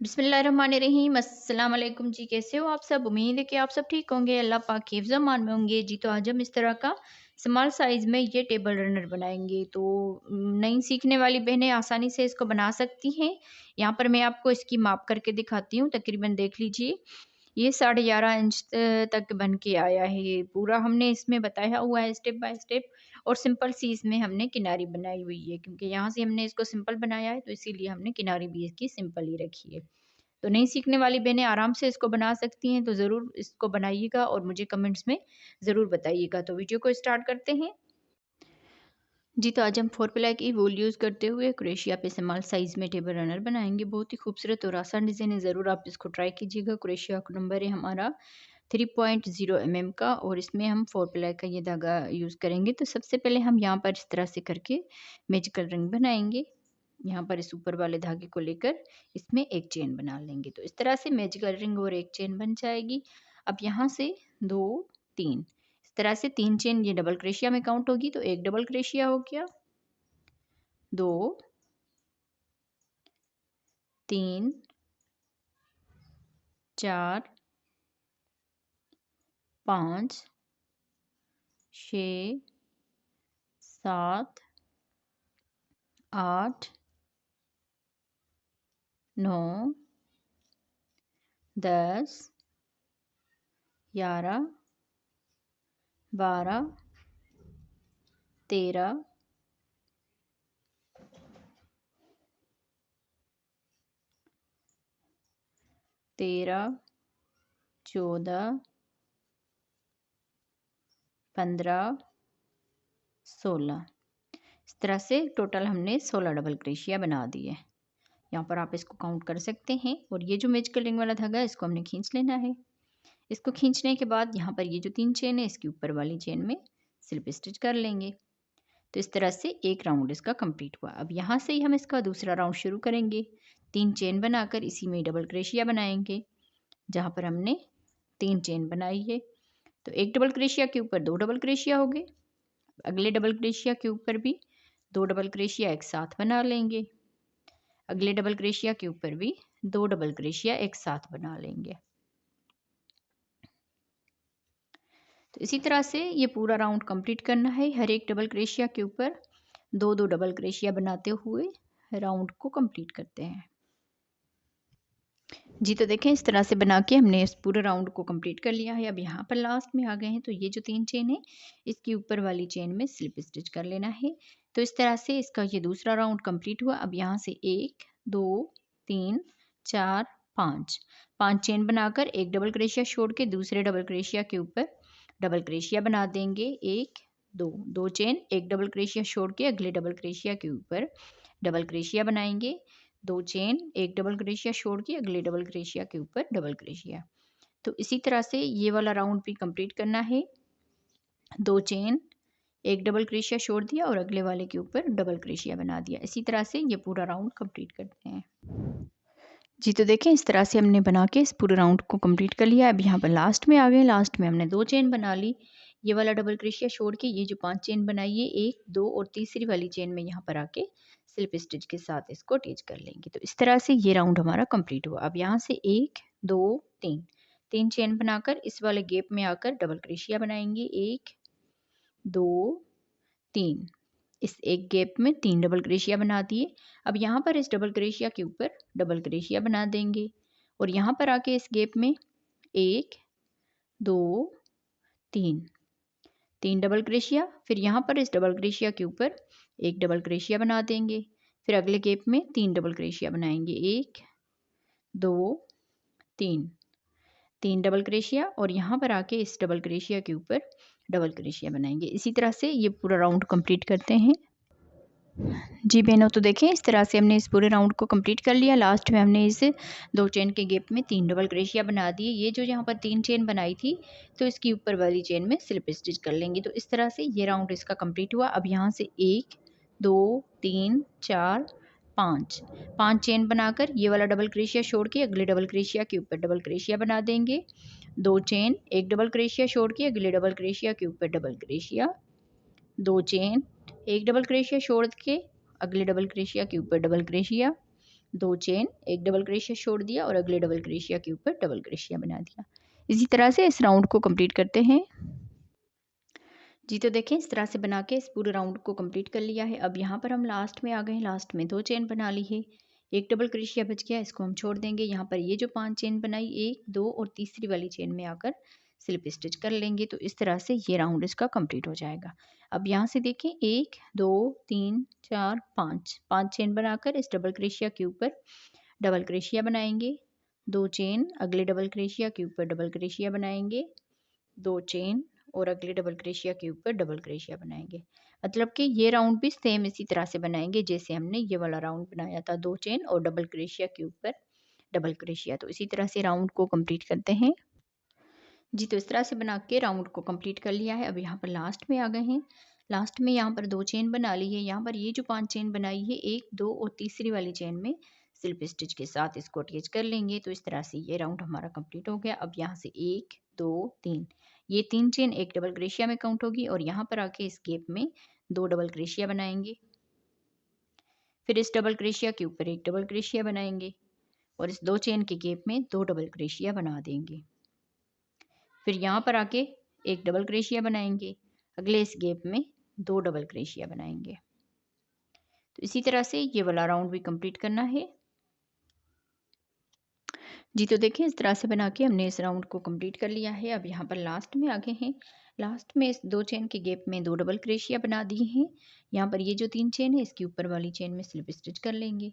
बिस्मिल्लाहिर्रहमानिर्रहीम। अस्सलाम वालेकुम जी। कैसे हो आप सब? उम्मीद है कि आप सब ठीक होंगे, अल्लाह पाक के हिफ्ज़ अमान में होंगे जी। तो आज हम इस तरह का स्मॉल साइज़ में ये टेबल रनर बनाएंगे। तो नई सीखने वाली बहनें आसानी से इसको बना सकती हैं। यहाँ पर मैं आपको इसकी माप करके दिखाती हूँ। तकरीबन देख लीजिए, ये 11.5 इंच तक बन के आया है। ये पूरा हमने इसमें बताया हुआ है स्टेप बाय स्टेप, और सिंपल सी इसमें हमने किनारी बनाई हुई है, क्योंकि यहाँ से हमने इसको सिंपल बनाया है तो इसीलिए हमने किनारी भी इसकी सिंपल ही रखी है। तो नहीं सीखने वाली बहनें आराम से इसको बना सकती हैं। तो ज़रूर इसको बनाइएगा और मुझे कमेंट्स में ज़रूर बताइएगा। तो वीडियो को स्टार्ट करते हैं जी। तो आज हम 4 प्लाई की वूल यूज़ करते हुए क्रोशिया पे स्मॉल साइज़ में टेबल रनर बनाएंगे। बहुत ही खूबसूरत और आसान डिज़ाइन है, ज़रूर आप इसको ट्राई कीजिएगा। क्रोशिया का नंबर है हमारा 3.0 mm का, और इसमें हम 4 प्लाई का ये धागा यूज़ करेंगे। तो सबसे पहले हम यहाँ पर इस तरह से करके मैजिकल रिंग बनाएंगे। यहाँ पर इस ऊपर वाले धागे को लेकर इसमें एक चेन बना लेंगे। तो इस तरह से मैजिकल रिंग और एक चेन बन जाएगी। अब यहाँ से 2 3 इस तरह से 3 चेन ये डबल क्रोशिया में काउंट होगी। तो एक डबल क्रोशिया हो गया, 2 3 4 5 6 7 8 9 10 11 12 13 14 15 16 इस तरह से टोटल हमने 16 डबल क्रोशिया बना दिए। यहाँ पर आप इसको काउंट कर सकते हैं। और ये जो मैजिकल रिंग वाला धागा है इसको हमने खींच लेना है। इसको खींचने के बाद यहाँ पर ये जो 3 चेन है इसके ऊपर वाली चेन में स्लिप स्टिच कर लेंगे। तो इस तरह से एक राउंड इसका कंप्लीट हुआ। अब यहाँ से ही हम इसका दूसरा राउंड शुरू करेंगे। 3 चेन बनाकर इसी में डबल क्रोशिया बनाएंगे जहाँ पर हमने 3 चेन बनाई है। तो एक डबल क्रोशिया के ऊपर 2 डबल क्रोशिया हो गए। अगले डबल क्रोशिया के ऊपर भी 2 डबल क्रोशिया एक साथ बना लेंगे। अगले डबल क्रोशिया के ऊपर भी 2 डबल क्रोशिया एक साथ बना लेंगे। तो इसी तरह से ये पूरा राउंड कंप्लीट करना है। हर एक डबल क्रोशिया के ऊपर 2-2 डबल क्रोशिया बनाते हुए राउंड को कंप्लीट करते हैं जी। तो देखें, इस तरह से बना के हमने इस पूरे राउंड को कंप्लीट कर लिया है। अब यहाँ पर लास्ट में आ गए हैं। तो ये जो 3 चेन है इसके ऊपर वाली चेन में स्लिप स्टिच कर लेना है। तो इस तरह से इसका ये दूसरा राउंड कंप्लीट हुआ। अब यहाँ से 1 2 3 4 5 चेन बनाकर एक डबल क्रोशिया छोड़ के दूसरे डबल क्रोशिया के ऊपर डबल क्रोशिया बना देंगे। 1 2 चेन, एक डबल क्रोशिया छोड़ के अगले डबल क्रोशिया के ऊपर डबल क्रोशिया बनाएंगे। 2 चेन, एक डबल क्रोशिया छोड़ के अगले डबल क्रोशिया के ऊपर डबल क्रोशिया। तो इसी तरह से ये वाला राउंड भी कंप्लीट करना है। 2 चेन, एक डबल क्रोशिया छोड़ दिया और अगले वाले के ऊपर डबल क्रोशिया बना दिया। इसी तरह से ये पूरा राउंड कंप्लीट करते हैं जी। तो देखें, इस तरह से हमने बना के इस पूरे राउंड को कंप्लीट कर लिया। अब यहाँ पर लास्ट में आ गए। लास्ट में हमने 2 चेन बना ली। ये वाला डबल क्रोशिया छोड़ के ये जो 5 चेन बनाई है, 1 2 और तीसरी वाली चेन में यहाँ पर आके स्लिप स्टिच के साथ इसको अटैच कर लेंगे। तो इस तरह से ये राउंड हमारा कंप्लीट हुआ। अब यहाँ से 1 2 3 चेन बनाकर इस वाले गैप में आकर डबल क्रोशिया बनाएंगे। 1 2 3 इस एक गैप में 3 डबल क्रोशिया बना दिए। अब यहाँ पर इस डबल क्रोशिया के ऊपर डबल क्रोशिया बना देंगे और यहाँ पर आके इस गैप में 1 2 3 डबल क्रोशिया, फिर यहाँ पर इस डबल क्रोशिया के ऊपर एक डबल क्रोशिया बना देंगे। फिर अगले गैप में 3 डबल क्रोशिया बनाएंगे। 1 2 3 डबल क्रोशिया और यहाँ पर आके इस डबल क्रोशिया के ऊपर डबल क्रोशिया बनाएंगे। इसी तरह से ये पूरा राउंड कंप्लीट करते हैं जी बहनों। तो देखें, इस तरह से हमने इस पूरे राउंड को कंप्लीट कर लिया। लास्ट में हमने इस 2 चेन के गैप में 3 डबल क्रोशिया बना दिए। ये जो यहाँ पर 3 चेन बनाई थी तो इसकी ऊपर वाली चेन में स्लिप स्टिच कर लेंगे। तो इस तरह से ये राउंड इसका कंप्लीट हुआ। अब यहाँ से 1 2 3 4 5 चेन बनाकर ये वाला डबल क्रोशिया छोड़ के अगले डबल क्रोशिया के ऊपर डबल क्रोशिया बना देंगे। 2 चेन, एक डबल क्रोशिया छोड़ के अगले डबल क्रोशिया के ऊपर डबल क्रोशिया। 2 चेन, एक डबल क्रोशिया छोड़ के अगले डबल क्रोशिया के ऊपर डबल क्रोशिया। 2 चेन, एक डबल क्रोशिया छोड़ दिया और अगले डबल क्रोशिया के ऊपर डबल क्रोशिया बना दिया। इसी तरह से इस राउंड को कंप्लीट करते हैं। जी तो देखें इस तरह से बना के इस पूरे राउंड को कंप्लीट कर लिया है। अब यहाँ पर हम लास्ट में आ गए हैं, लास्ट में 2 चेन बना ली है, एक डबल क्रोशिया बच गया, इसको हम छोड़ देंगे। यहाँ पर ये जो 5 चेन बनाई, 1 2 और तीसरी वाली चेन में आकर स्लिप स्टिच कर लेंगे। तो इस तरह से ये राउंड इसका कंप्लीट हो जाएगा। अब यहाँ से देखें 1 2 3 4 5 चेन बनाकर इस डबल क्रोशिया के ऊपर डबल क्रोशिया बनाएंगे, 2 चेन, अगले डबल क्रोशिया के ऊपर डबल क्रोशिया बनाएंगे, 2 चेन और अगले डबल क्रोशिया के ऊपर डबल क्रोशिया बनाएंगे। मतलब कि ये राउंड भी सेम इसी तरह से बनाएंगे जैसे हमने ये वाला राउंड बनाया था, 2 चेन और डबल क्रोशिया के ऊपर डबल क्रोशिया। तो इसी तरह से राउंड को कंप्लीट करते हैं। जी तो इस तरह से बना के राउंड को कंप्लीट कर लिया है। अब यहाँ पर लास्ट में आ गए हैं, लास्ट में यहाँ पर 2 चेन बना ली है। यहाँ पर ये जो 5 चेन बनाई है, 1 2 और तीसरी वाली चेन में स्लिप स्टिच के साथ इसको अटैच कर लेंगे। तो इस तरह से ये राउंड हमारा कंप्लीट हो गया। अब यहाँ से 1 2 3 ये 3 चेन एक डबल क्रोशिया में काउंट होगी और यहाँ पर आके इस गैप में 2 डबल क्रोशिया बनाएंगे, फिर इस डबल क्रोशिया के ऊपर एक डबल क्रोशिया बनाएंगे और इस 2 चेन के गैप में 2 डबल क्रोशिया बना देंगे। फिर यहाँ पर आके एक डबल क्रोशिया बनाएंगे, अगले इस गैप में 2 डबल क्रोशिया बनाएंगे। तो इसी तरह से ये वाला राउंड भी कंप्लीट करना है। जी तो देखिए इस तरह से बना के हमने इस राउंड को कंप्लीट कर लिया है। अब यहाँ पर लास्ट में आ गए हैं, लास्ट में इस 2 चेन के गैप में 2 डबल क्रोशिया बना दी हैं। यहाँ पर ये जो 3 चेन है इसके ऊपर वाली चेन में स्लिप स्टिच कर लेंगे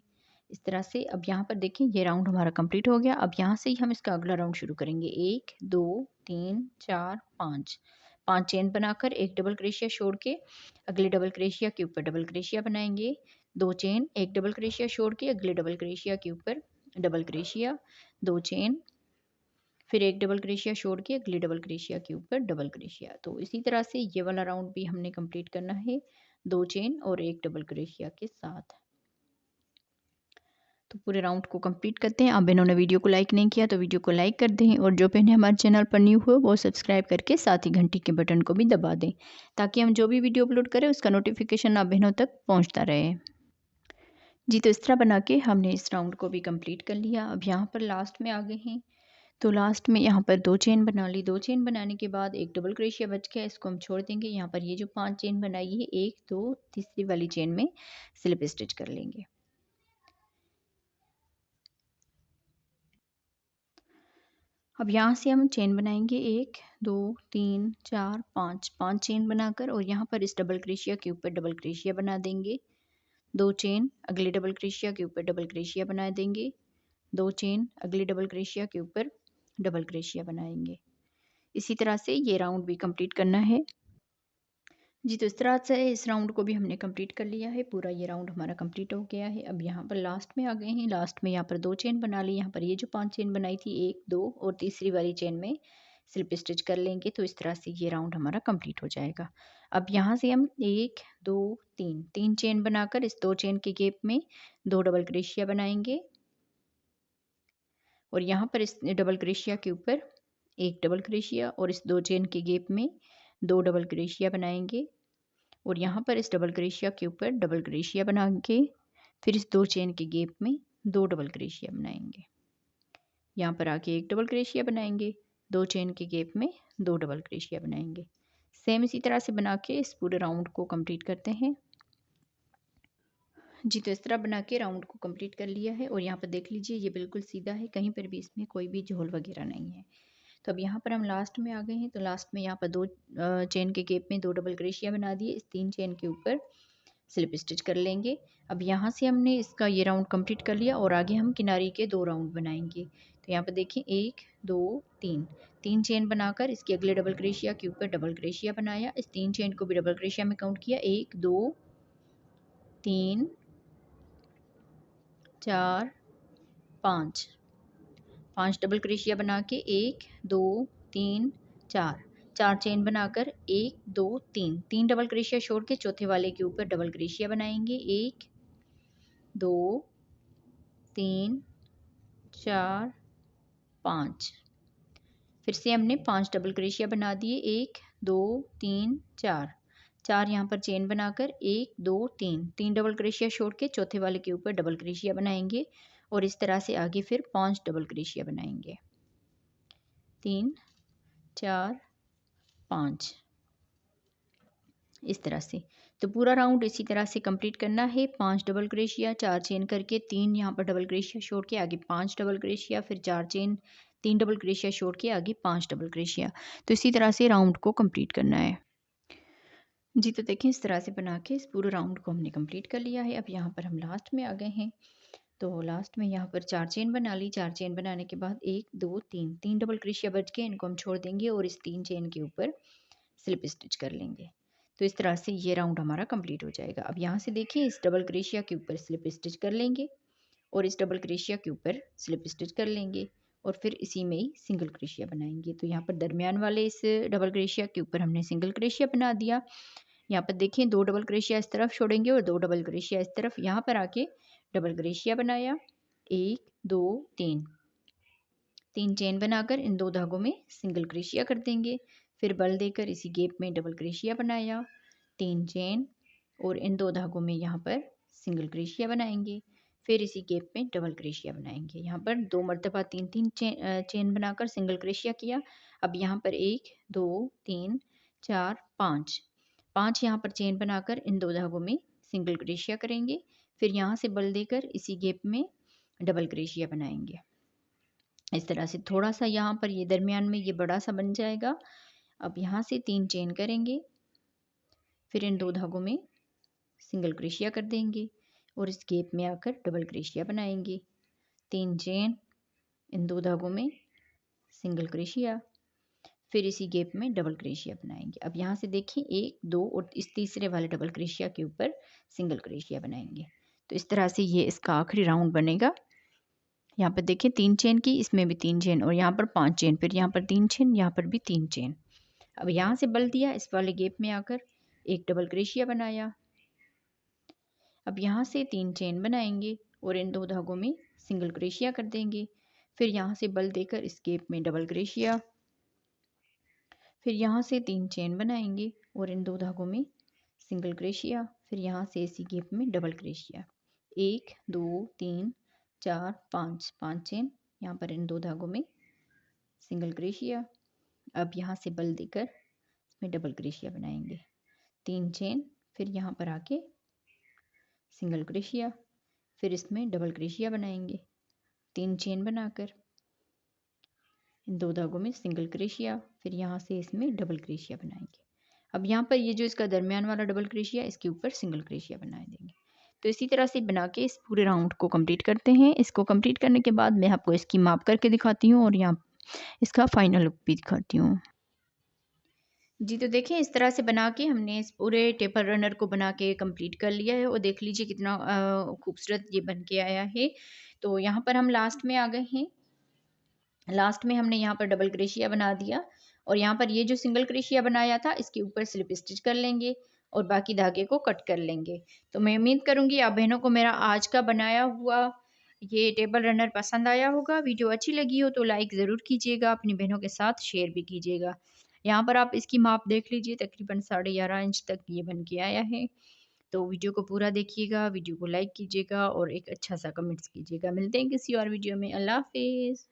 इस तरह से। अब यहाँ पर देखें ये राउंड हमारा कंप्लीट हो गया। अब यहाँ से ही हम इसका अगला राउंड शुरू करेंगे। 1 2 3 4 5 चेन बनाकर एक डबल क्रोशिया छोड़ के अगले डबल क्रोशिया के ऊपर डबल क्रोशिया बनाएंगे, 2 चेन, एक डबल क्रोशिया छोड़ के अगले डबल क्रोशिया के ऊपर डबल क्रोशिया, 2 चेन, फिर एक डबल क्रोशिया छोड़ के अगले डबल क्रोशिया के ऊपर डबल क्रोशिया। तो इसी तरह से ये वाला राउंड भी हमने कंप्लीट करना है, 2 चेन और एक डबल क्रोशिया के साथ। तो पूरे राउंड को कंप्लीट करते हैं। आप बहनों ने वीडियो को लाइक नहीं किया तो वीडियो को लाइक कर दें और जो बहनें हमारे चैनल पर न्यू हो वो सब्सक्राइब करके साथ ही घंटी के बटन को भी दबा दें ताकि हम जो भी वीडियो अपलोड करें उसका नोटिफिकेशन आप बहनों तक पहुँचता रहे। जी तो इस तरह बना के हमने इस राउंड को भी कंप्लीट कर लिया। अब यहाँ पर लास्ट में आ गए हैं, तो लास्ट में यहाँ पर 2 चेन बना ली। 2 चेन बनाने के बाद एक डबल क्रोशिया बच गया, इसको हम छोड़ देंगे। यहाँ पर ये जो 5 चेन बनाई है, 1 2 तीसरी वाली चेन में स्लिप स्टिच कर लेंगे। अब यहाँ से हम चेन बनाएंगे 1 2 3 4 5 चेन बनाकर और यहाँ पर इस डबल क्रोशिया के ऊपर डबल क्रोशिया बना देंगे, 2 चेन, अगले डबल क्रोशिया के ऊपर डबल क्रोशिया बना देंगे, 2 चेन, अगले डबल क्रोशिया के ऊपर डबल क्रोशिया बनाएंगे। इसी तरह से ये राउंड भी कंप्लीट करना है। जी तो इस तरह से इस राउंड को भी हमने कंप्लीट कर लिया है। पूरा ये राउंड हमारा कंप्लीट हो गया है। अब यहाँ पर लास्ट में आ गए हैं, लास्ट में यहाँ पर 2 चेन बना ली। यहाँ पर ये जो 5 चेन बनाई थी, 1 2 और तीसरी वाली चेन में स्लिप स्टिच कर लेंगे। तो इस तरह से ये राउंड हमारा कंप्लीट हो जाएगा। अब यहाँ से हम 1 2 3 चेन बनाकर इस 2 चेन के गैप में 2 डबल क्रोशिया बनाएंगे और यहाँ पर इस डबल क्रोशिया के ऊपर एक डबल क्रोशिया और इस 2 चेन के गैप में 2 डबल क्रोशिया बनाएंगे और यहाँ पर इस डबल क्रोशिया के ऊपर डबल क्रोशिया बना के फिर इस 2 चेन के गैप में 2 डबल क्रोशिया बनाएंगे। यहाँ पर आके एक डबल क्रोशिया बनाएंगे, 2 चेन के गैप में 2 डबल क्रोशिया बनाएंगे। सेम इसी तरह से बना के इस पूरे राउंड को कंप्लीट करते हैं। जी तो इस तरह बना के राउंड को कंप्लीट कर लिया है और यहाँ पर देख लीजिए ये बिल्कुल सीधा है, कहीं पर भी इसमें कोई भी झोल वगैरह नहीं है। तो अब यहाँ पर हम लास्ट में आ गए हैं, तो लास्ट में यहाँ पर 2 चेन के गैप में 2 डबल क्रोशिया बना दिए, इस 3 चेन के ऊपर स्लिप स्टिच कर लेंगे। अब यहाँ से हमने इसका ये राउंड कंप्लीट कर लिया और आगे हम किनारे के 2 राउंड बनाएंगे। तो यहाँ पर देखिए 1 2 3 चेन बनाकर इसके अगले डबल क्रोशिया के ऊपर डबल क्रोशिया बनाया, इस 3 चेन को भी डबल क्रोशिया में काउंट किया, 1 2 3 4 5 डबल क्रोशिया बना के 1 2 3 4 चेन बनाकर 1 2 3 डबल क्रोशिया छोड़ के चौथे वाले के ऊपर डबल क्रोशिया बनाएंगे, 1 2 3 4 5। फिर से हमने 5 डबल क्रोशिया बना दिए, 1 2 3 4 यहाँ पर चेन बनाकर 1 2 3 डबल क्रोशिया छोड़ के चौथे वाले के ऊपर डबल क्रोशिया बनाएंगे और इस तरह से आगे फिर 5 डबल क्रोशिया बनाएंगे। 3 4 5 इस तरह से। तो पूरा राउंड इसी तरह से कंप्लीट करना है। 5 डबल क्रोशिया, 4 चेन करके 3 यहाँ पर डबल क्रोशिया छोड़ के आगे 5 डबल क्रोशिया, फिर 4 चेन, 3 डबल क्रोशिया छोड़ के आगे 5 डबल क्रोशिया। तो इसी तरह से राउंड को कंप्लीट करना है जी। तो देखें इस तरह से बना के इस पूरे राउंड को हमने कंप्लीट कर लिया है। अब यहाँ पर हम लास्ट में आ गए हैं। तो लास्ट में यहाँ पर 4 चेन बना ली। 4 चेन बनाने के बाद 1 2 3 डबल क्रोशिया बच के इनको हम छोड़ देंगे और इस 3 चेन के ऊपर स्लिप स्टिच कर लेंगे। तो इस तरह से ये राउंड हमारा कंप्लीट हो जाएगा। अब यहाँ से देखिए इस डबल क्रोशिया के ऊपर स्लिप स्टिच कर लेंगे और इस डबल क्रोशिया के ऊपर स्लिप स्टिच कर लेंगे और फिर इसी में ही सिंगल क्रोशिया बनाएंगे। तो यहाँ पर दरमियान वाले इस डबल क्रोशिया के ऊपर हमने सिंगल क्रोशिया बना दिया। यहाँ पर देखिए 2 डबल क्रोशिया इस तरफ छोड़ेंगे और 2 डबल क्रोशिया इस तरफ। यहाँ पर आके डबल क्रोशिया बनाया, 1 2 3 चेन बनाकर इन 2 धागों में सिंगल क्रोशिया कर देंगे। फिर बल देकर इसी गैप में डबल क्रोशिया बनाया, 3 चेन और इन 2 धागों में यहाँ पर सिंगल क्रोशिया बनाएंगे। फिर इसी गैप में डबल क्रोशिया बनाएंगे। यहाँ पर 2 मरतबा 3 चेन बनाकर सिंगल क्रोशिया किया। अब यहाँ पर 1 2 3 4 5 यहाँ पर चेन बनाकर इन 2 धागों में सिंगल क्रोशिया करेंगे। फिर यहाँ से बल देकर इसी गैप में डबल क्रोशिया बनाएंगे। इस तरह से थोड़ा सा यहाँ पर ये दरमियान में ये बड़ा सा बन जाएगा। अब यहाँ से 3 चेन करेंगे, फिर इन 2 धागों में सिंगल क्रोशिया कर देंगे और इस गैप में आकर डबल क्रोशिया बनाएंगे। 3 चेन, इन 2 धागों में सिंगल क्रोशिया, फिर इसी गैप में डबल क्रोशिया बनाएंगे। अब यहाँ से देखिए 1 2 और इस तीसरे वाले डबल क्रोशिया के ऊपर सिंगल क्रोशिया बनाएंगे। तो इस तरह से ये इसका आखिरी राउंड बनेगा। यहाँ पर देखिए 3 चेन की, इसमें भी 3 चेन और यहाँ पर 5 चेन, फिर यहाँ पर 3 चेन, यहाँ पर भी 3 चेन। अब यहाँ से बल दिया, इस वाले गैप में आकर एक डबल क्रोशिया बनाया। अब यहाँ से 3 चेन बनाएंगे और इन 2 धागों में सिंगल क्रोशिया कर देंगे। फिर यहाँ से बल देकर इस गैप में डबल क्रोशिया, फिर यहाँ से 3 चेन बनाएंगे और इन 2 धागों में सिंगल क्रोशिया, फिर यहाँ से इसी गैप में डबल क्रोशिया। 1 2 3 4 5 चेन, यहाँ पर इन 2 धागों में सिंगल क्रोशिया। अब यहाँ से बल देकर इसमें डबल क्रोशिया बनाएंगे। 3 चेन, फिर यहाँ पर आके सिंगल क्रोशिया, फिर इसमें डबल क्रोशिया बनाएंगे। 3 चेन बनाकर इन 2 धागों में सिंगल क्रोशिया, फिर यहाँ से इसमें डबल क्रोशिया बनाएंगे। अब यहाँ पर ये जो इसका दरमियान वाला डबल क्रोशिया, इसके ऊपर सिंगल क्रोशिया बना देंगे। तो इसी तरह से बना के इस पूरे राउंड को कंप्लीट करते हैं। इसको कंप्लीट करने के बाद मैं आपको इसकी माप करके दिखाती हूँ और यहाँ इसका फाइनल लुक भी दिखाती हूँ जी। तो देखें इस तरह से बना के हमने इस पूरे टेपर रनर को बना के कंप्लीट कर लिया है और देख लीजिए कितना खूबसूरत ये बन के आया है। तो यहाँ पर हम लास्ट में आ गए हैं। लास्ट में हमने यहाँ पर डबल क्रोशिया बना दिया और यहाँ पर ये जो सिंगल क्रोशिया बनाया था इसके ऊपर स्लिप स्टिच कर लेंगे और बाकी धागे को कट कर लेंगे। तो मैं उम्मीद करूँगी आप बहनों को मेरा आज का बनाया हुआ ये टेबल रनर पसंद आया होगा। वीडियो अच्छी लगी हो तो लाइक ज़रूर कीजिएगा, अपनी बहनों के साथ शेयर भी कीजिएगा। यहाँ पर आप इसकी माप देख लीजिए, तकरीबन 11.5 इंच तक ये बन के आया है। तो वीडियो को पूरा देखिएगा, वीडियो को लाइक कीजिएगा और एक अच्छा सा कमेंट्स कीजिएगा। मिलते हैं किसी और वीडियो में। अल्लाह हाफिज़।